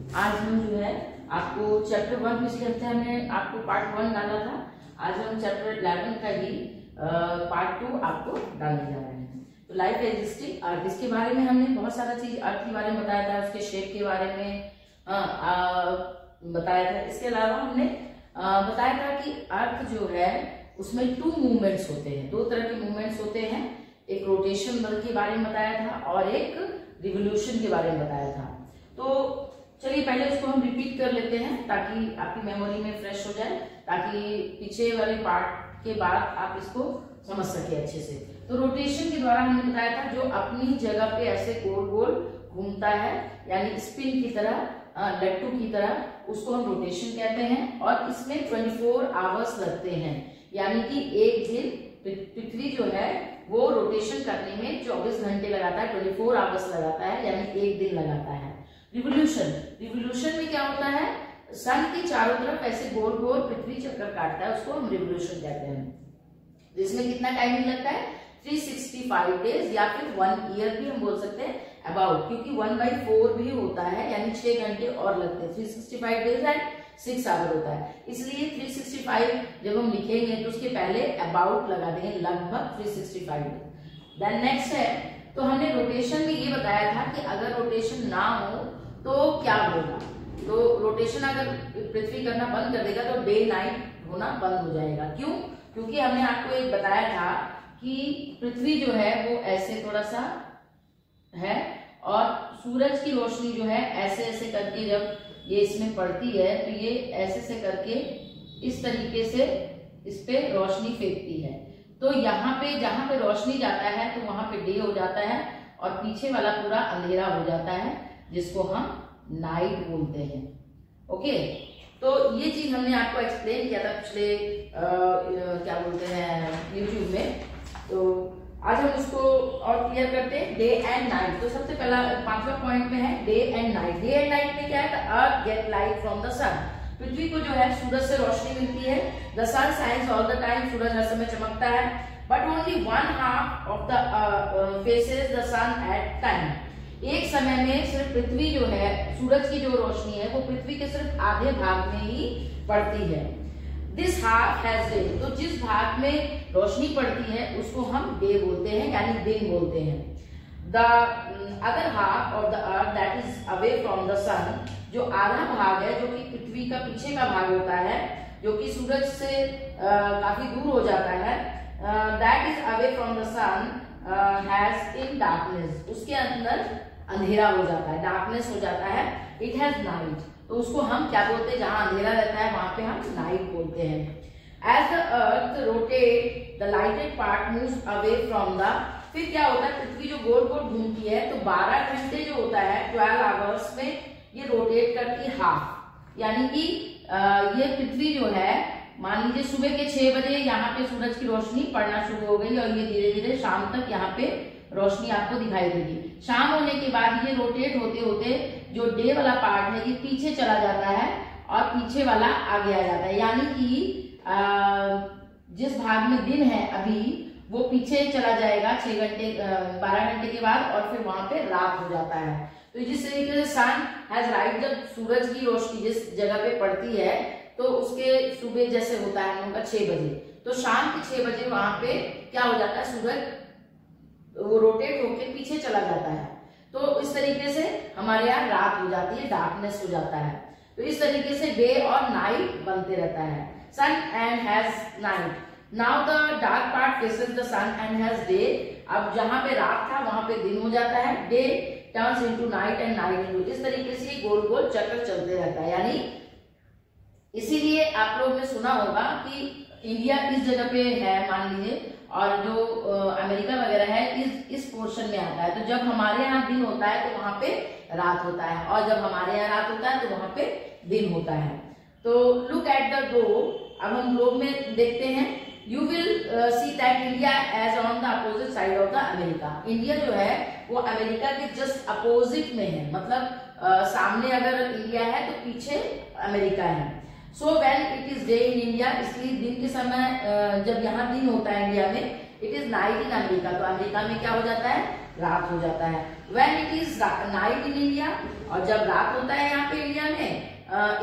आज हम जो है आपको चैप्टर 1 पिछले हफ्ते हमने आपको पार्ट 1 डाला था। आज हम चैप्टर 11 का ही पार्ट 2 आपको डालने जा रहे हैं। तो लाइफ एग्जिस्टिंग अर्थ, इसके बारे में हमने बहुत सारा चीज अर्थ के बारे में बताया था, उसके शेप के बारे में बताया था। इसके अलावा हमने बताया था कि अर्थ जो है उसमें 2 मूवमेंट्स होते हैं, 2 तरह के मूवमेंट्स होते हैं। एक रोटेशन बल के बारे में बताया था और एक रिवोल्यूशन के बारे में बताया था। तो चलिए पहले उसको हम रिपीट कर लेते हैं ताकि आपकी मेमोरी में फ्रेश हो जाए, ताकि पीछे वाले पार्ट के बाद आप इसको समझ सके अच्छे से। तो रोटेशन के द्वारा हमने बताया था जो अपनी जगह पे ऐसे गोल गोल घूमता है, यानी स्पिन की तरह, लट्टू की तरह, उसको हम रोटेशन कहते हैं। और इसमें 24 आवर्स लगते हैं, यानी कि एक दिन पृथ्वी जो है वो रोटेशन करने में 24 घंटे लगाता है, 24 आवर्स लगाता है, यानी एक दिन लगाता है। रिवोल्यूशन में क्या होता है, सन के चारों तरफ ऐसे गोल गोल पृथ्वी चक्कर काटता है, उसको हम रिवोल्यूशन कहते हैं। जिसमें कितना टाइमिंग लगता है, 365 डेज या फिर 1 ईयर भी हम बोल सकते हैं अबाउट, क्योंकि 1/4 भी होता है, यानी 6 घंटे और लगते हैं। 365 डेज एंड 6 आवर होता है, इसलिए 365 जब हम लिखेंगे तो उसके पहले अबाउट लगा देंगे, लगभग 365। देन नेक्स्ट है, तो हमने रोटेशन में ये बताया था कि अगर रोटेशन ना हो तो क्या होगा। तो रोटेशन अगर पृथ्वी करना बंद कर देगा तो डे नाइट होना बंद हो जाएगा। क्यों? क्योंकि हमने आपको एक बताया था कि पृथ्वी जो है वो ऐसे थोड़ा सा है और सूरज की रोशनी जो है ऐसे ऐसे करके जब ये इसमें पड़ती है तो ये ऐसे से करके इस तरीके से इस पे रोशनी फेंकती है। तो यहाँ पे जहां पे रोशनी जाता है तो वहां पे डे हो जाता है और पीछे वाला पूरा अंधेरा हो जाता है, जिसको हम नाइट बोलते हैं। ओके, तो ये चीज हमने आपको एक्सप्लेन किया था पिछले क्या बोलते हैं यूट्यूब में। तो आज हम उसको और क्लियर करते हैं, डे एंड नाइट। तो सबसे पहला 5वां पॉइंट में है day and night. Day and night में क्या है, earth gets light from the sun. पृथ्वी को जो है सूरज से रोशनी मिलती है। The sun shines all the time, सूरज हर समय चमकता है। But only 1/2 of the faces the sun at time. एक समय में सिर्फ पृथ्वी जो है, सूरज की जो रोशनी है वो पृथ्वी के सिर्फ आधे भाग में ही पड़ती है। दिस हाफ हैज डे, तो जिस भाग में रोशनी पड़ती है उसको हम डे बोलते हैं, यानी दिन बोलते हैं। The other half of the earth that is away from the sun, जो आधा भाग है जो कि पृथ्वी का पीछे का भाग होता है, जो कि सूरज से काफी दूर हो जाता है, that is away from the sun has in darkness, उसके अंदर अंधेरा हो जाता है, डार्कनेस हो जाता है। इट हैज नाइट, तो उसको हम क्या बोलते हैं, जहां अंधेरा रहता है वहां पे हम नाइट बोलते हैं। As the earth rotate the lighted part moves away from the, फिर क्या होता है, पृथ्वी जो गोल गोल घूमती है तो 12 घंटे जो होता है 12 आवर्स में ये रोटेट करती है हाफ, यानी कि ये पृथ्वी जो है, मान लीजिए सुबह के 6 बजे यहाँ पे सूरज की रोशनी पड़ना शुरू हो गई और ये धीरे धीरे शाम तक यहाँ पे रोशनी आपको दिखाई देगी। शाम होने के बाद ये रोटेट होते होते जो डे वाला पार्ट है ये पीछे चला जाता है और पीछे वाला आगे आ जाता है, यानी कि जिस भाग में दिन है अभी वो पीछे चला जाएगा 6 घंटे 12 घंटे के बाद, और फिर वहां पे रात हो जाता है। तो जिस तरीके से सन हैज राइट, जब सूरज की रोशनी जिस जगह पे पड़ती है तो उसके सुबह जैसे होता है हम लोग का 6 बजे, तो शाम के 6 बजे वहां पे क्या हो जाता है, सूरज वो रोटेट होके पीछे चला जाता है। तो इस तरीके से हमारे यहाँ रात हो जाती है, डार्कनेस हो जाता है। तो इस तरीके से डे और नाइट बनते रहता है। Sun and has night, now the dark part faces the sun and has day. अब जहां पे रात था वहां पे दिन हो जाता है, day turns into night and night into, इस तरीके से गोल गोल चक्कर चलते रहता है। यानी इसीलिए आप लोग ने सुना होगा कि इंडिया इस जगह पे है मान लीजिए, और जो अमेरिका वगैरह है इस पोर्शन में आता है। तो जब हमारे यहाँ दिन होता है तो वहां पे रात होता है, और जब हमारे यहाँ रात होता है तो वहां पे दिन होता है। तो लुक एट द ग्लोब, अब हम ग्लोब में देखते हैं। You will see that India as on the opposite side of the America. India जो है वो अमेरिका के जस्ट अपोजिट में है, मतलब सामने अगर इंडिया है तो पीछे अमेरिका है। So when it is day in India, इसलिए दिन के समय जब यहाँ दिन होता है इंडिया में, it is night in America, तो अमेरिका में क्या हो जाता है, रात हो जाता है। When it is night in India, और जब रात होता है यहाँ पे इंडिया में,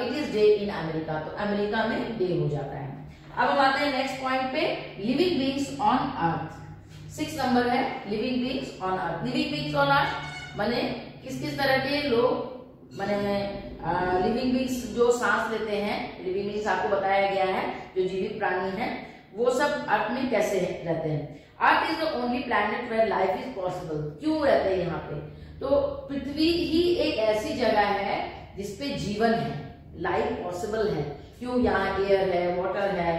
it is day in America, तो अमेरिका में डे हो जाता है। अब हम आते हैं नेक्स्ट पॉइंट पे, living beings on earth. 6 number है living beings on earth. Living beings on earth माने किस किस तरह के लोग, माने लिविंग बीइंग्स जो सांस लेते हैं, लिविंग बीइंग्स आपको बताया गया है जो जीवित प्राणी हैं, वो सब अर्थ में कैसे रहते हैं। Earth is the only planet where life is possible. क्यों रहते हैं यहाँ पे, तो पृथ्वी ही एक ऐसी जगह है जिसपे जीवन है, लाइफ पॉसिबल है। क्यों, यहाँ एयर है, वाटर है,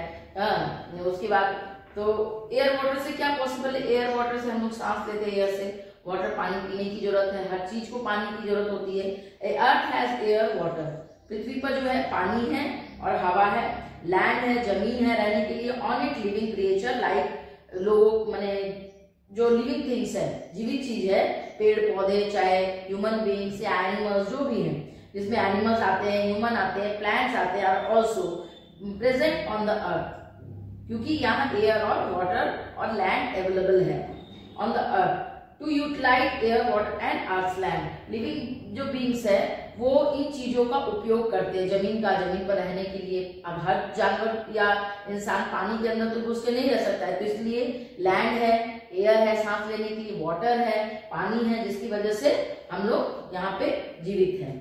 उसके बाद तो एयर वाटर से क्या पॉसिबल है, एयर वाटर से हम लोग सांस लेते हैं, एयर से वाटर, पानी पीने की जरूरत है, हर चीज को पानी की जरूरत होती है। अर्थ हैज एयर वाटर, पृथ्वी पर जो है पानी है और हवा है, लैंड है, जमीन है रहने के लिए, on it living creature like लोग, माने जो लिविंग थिंग्स है, जीवित चीज है, पेड़ पौधे, चाहे ह्यूमन बीइंग्स या एनिमल्स जो भी हैं, जिसमें एनिमल्स आते हैं, ह्यूमन आते हैं, प्लांट्स आते हैं, और also present on the earth, क्योंकि यहाँ एयर और वाटर और लैंड अवेलेबल है on the earth to utilize air water and earth land. Living जो बीइंग्स है वो इन चीजों का उपयोग करते हैं, जमीन पर रहने के लिए। अब हर जानवर या इंसान पानी के अंदर तो घुस के नहीं रह सकता है, तो इसलिए लैंड है, एयर है सांस लेने के लिए, वाटर है, पानी है, जिसकी वजह से हम लोग यहाँ पे जीवित हैं,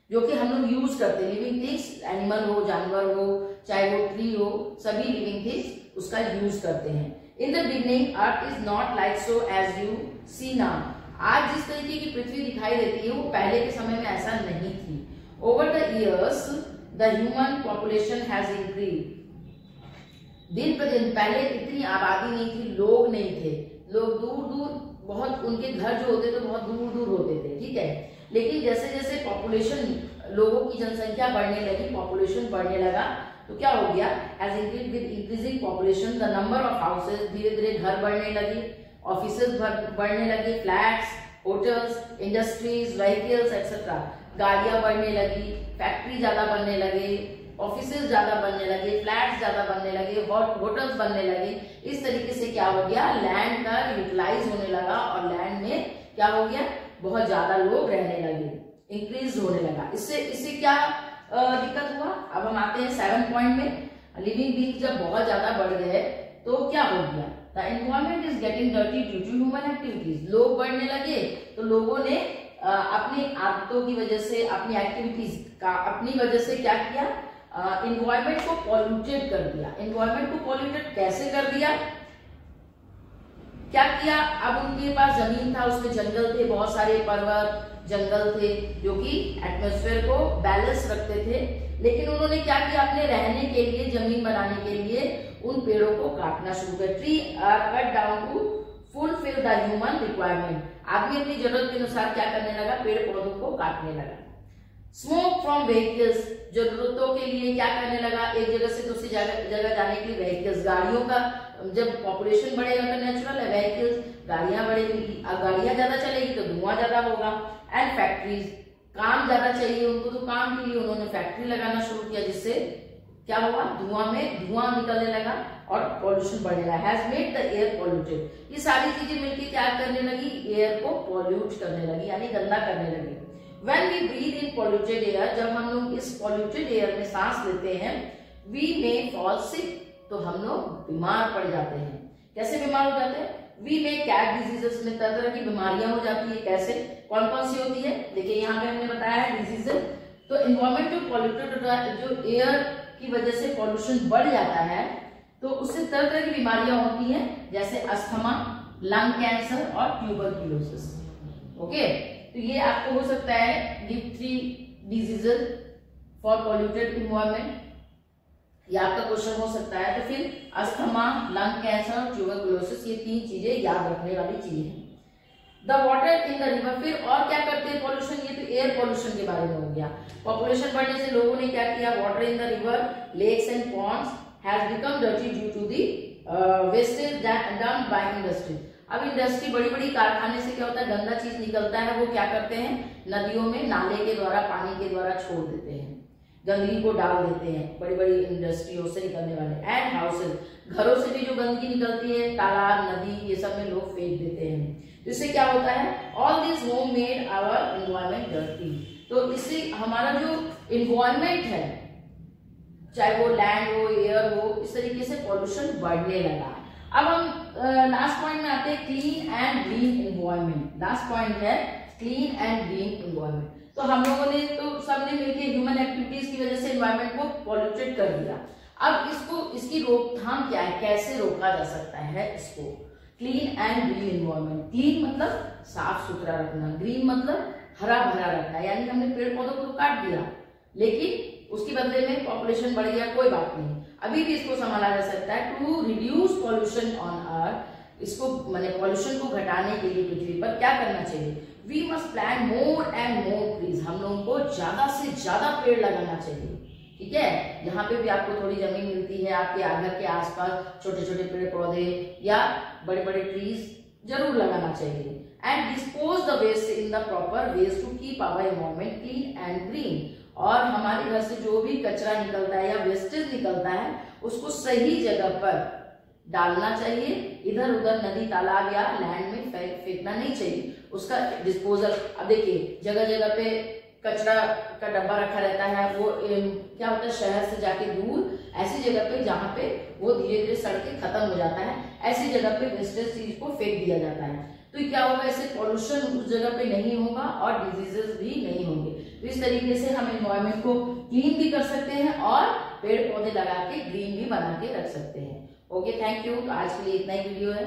जो कि हम लोग यूज करते हैं। लिविंग थिंग्स, एनिमल हो, जानवर हो, चाहे वो ट्री हो, सभी लिविंग थिंग्स उसका यूज करते हैं। In the beginning earth is not like so as you see now. आज जिस तरीके की पृथ्वी दिखाई देती है वो पहले के समय में ऐसा नहीं थी। Over the years the human population has increase. दिन प्रतिदिन पहले इतनी आबादी नहीं थी, लोग नहीं थे, लोग दूर दूर, बहुत उनके घर जो होते थे बहुत दूर दूर होते थे, ठीक है। लेकिन जैसे जैसे पॉपुलेशन, लोगों की जनसंख्या बढ़ने लगी, पॉपुलेशन बढ़ने लगा, तो क्या हो गया, as increase with increasing population the number of houses, धीरे धीरे घर बढ़ने लगे, ऑफिसेज बढ़ने लगे, flats, hotels, industries, vehicles etcetera, गाड़ियां बढ़ने लगी, फैक्ट्री ज्यादा बनने लगे, ऑफिसेज ज्यादा बनने लगे, फ्लैट्स ज्यादा बनने लगे, होटल्स बनने लगे। इस तरीके से क्या हो गया, लैंड का यूटिलाइज होने लगा और लैंड में क्या हो गया, बहुत ज्यादा लोग रहने लगे, इंक्रीज होने लगा। इससे क्या दिक्कत हुआ। अब हम आते हैं 7 पॉइंट में, लिविंग बीइंग्स जब बहुत ज्यादा बढ़ गए तो क्या हो गया, the environment is getting dirty due to human activities. लोग बढ़ने लगे तो लोगों ने अपनी आदतों की वजह से, अपनी एक्टिविटीज का अपनी वजह से क्या किया, एनवायरमेंट को पॉल्यूटेड कर दिया। एनवायरमेंट को पॉल्यूटेड कैसे कर दिया, क्या किया, अब उनके पास जमीन था, उसमें जंगल थे, बहुत सारे पर्वत जंगल थे जो कि एटमॉस्फेयर को बैलेंस रखते थे, लेकिन उन्होंने क्या किया, अपने रहने के लिए, जमीन बनाने के लिए उन पेड़ों को काटना शुरू कर। Tree are cut down to fulfil the human requirement. आदमी अपनी जरूरत के अनुसार क्या करने लगा, पेड़ पौधों को काटने लगा। स्मोक फ्रॉम व्हीकल्स, जरूरतों के लिए क्या करने लगा, एक जगह से दूसरी जगह जाने के लिए व्हीकल्स, गाड़ियों का जब पॉपुलेशन बढ़ेगा तो नेचुरल है व्हीकल्स, गाड़ियां बढ़ेगी, अब गाड़ियां ज्यादा चलेगी तो धुआं ज्यादा होगा। एंड फैक्ट्रीज, काम ज्यादा चाहिए उनको, तो काम के लिए उन्होंने फैक्ट्री लगाना शुरू किया, जिससे क्या हुआ, धुआं में धुआं निकलने लगा और पॉल्यूशन बढ़ने लगा। Has made the air polluted. ये सारी चीजें मिलकर क्या करने लगी, एयर को पॉल्यूट करने लगी, यानी गंदा करने लगी। When we breathe in polluted air, जब हम लोग इस polluted air में सांस लेते हैं, we may fall sick, तो हम लोग बीमार पड़ जाते हैं। कैसे बीमार हो जाते हैं, we may catch diseases, में तरह तरह की बीमारियां हो जाती है। कैसे, कौन कौन सी होती है, देखिए यहाँ पे हमने बताया है डिजीजेस। तो एनवायरमेंट जो पॉल्यूटेड होता है, जो एयर की वजह से पॉल्यूशन बढ़ जाता है, तो उससे तरह तरह की बीमारियां होती हैं, जैसे अस्थमा, लंग कैंसर और ट्यूबरक्यूलोसिस। ओके, तो ये आपको हो सकता है give 3 diseases for polluted environment, ये आपका क्वेश्चन हो सकता है। तो फिर अस्थमा, लंग कैंसर और ट्यूबरक्लोसिस, ये 3 चीजें याद रखने वाली चीजें हैं। The water in the river, फिर और क्या करते हैं पॉल्यूशन, ये तो एयर पॉल्यूशन के बारे में हो गया। पॉपुलेशन बढ़ने से लोगों ने क्या किया, water in the river, lakes and ponds has become dirty due to the wastage dumped by industry. अब इंडस्ट्री, बड़ी बड़ी कारखाने से क्या होता है, गंदा चीज निकलता है, वो क्या करते हैं, नदियों में नाले के द्वारा, पानी के द्वारा छोड़ देते हैं, गंदगी को डाल देते हैं, बड़ी बड़ी इंडस्ट्रियों से निकलने वाले। एंड हाउसेज, घरों से भी जो गंदगी निकलती है, तालाब, नदी, ये सब में लोग फेंक देते हैं, इससे क्या होता है, all this home made our environment dirty. तो इससे हमारा जो एनवायरमेंट है, चाहे वो लैंड हो, एयर हो, इस तरीके से पॉल्यूशन बढ़ने लगा। अब हम लास्ट पॉइंट में आते हैं, clean and green environment. Last point है क्लीन एंड ग्रीन एनवायरमेंट। तो हम लोगों ने तो सबने मिलकर ह्यूमन एक्टिविटीज की वजह से एनवायरमेंट को पॉल्यूटेड कर दिया। अब इसकी रोकथाम क्या है, कैसे रोका जा सकता है इसको? Clean and green environment. Clean मतलब साफ सुथरा रखना, ग्रीन मतलब हरा भरा रखना, यानी हमने पेड़ पौधों को काट दिया लेकिन उसके बदले में पॉपुलेशन बढ़ गया, कोई बात नहीं, अभी भी इसको संभाला जा सकता है। To reduce pollution on earth, इसको माने पॉल्यूशन को घटाने के लिए पृथ्वी पर क्या करना चाहिए? We must plant more and more trees. हम लोगों को ज्यादा से ज्यादा पेड़ लगाना चाहिए, ठीक है। यहाँ पे भी आपको थोड़ी जमीन मिलती है, आपके घर के आसपास छोटे छोटे पेड़ पौधे या बड़े बड़े ट्रीज जरूर लगाना चाहिए। And dispose the waste in the proper ways to keep our environment clean and green. और हमारे घर से जो भी कचरा निकलता है या वेस्टेज निकलता है उसको सही जगह पर डालना चाहिए, इधर उधर नदी तालाब या लैंड में फेंकना नहीं चाहिए। उसका डिस्पोजल, अब देखिए जगह जगह पे कचरा का डब्बा रखा रहता है, वो क्या होता है शहर से जाके दूर ऐसी जगह पे जहाँ पे वो धीरे धीरे सड़ के खत्म हो जाता है, ऐसी जगह पे वेस्टेज चीज को फेंक दिया जाता है। तो क्या होगा, इससे पॉल्यूशन उस जगह पे नहीं होगा और डिजीजेस भी नहीं होंगे। तो इस तरीके से हम एनवायरमेंट को क्लीन भी कर सकते हैं और पेड़ पौधे लगा के ग्रीन भी बना के रख सकते हैं। Okay, thank you. तो आज के लिए इतना ही वीडियो है।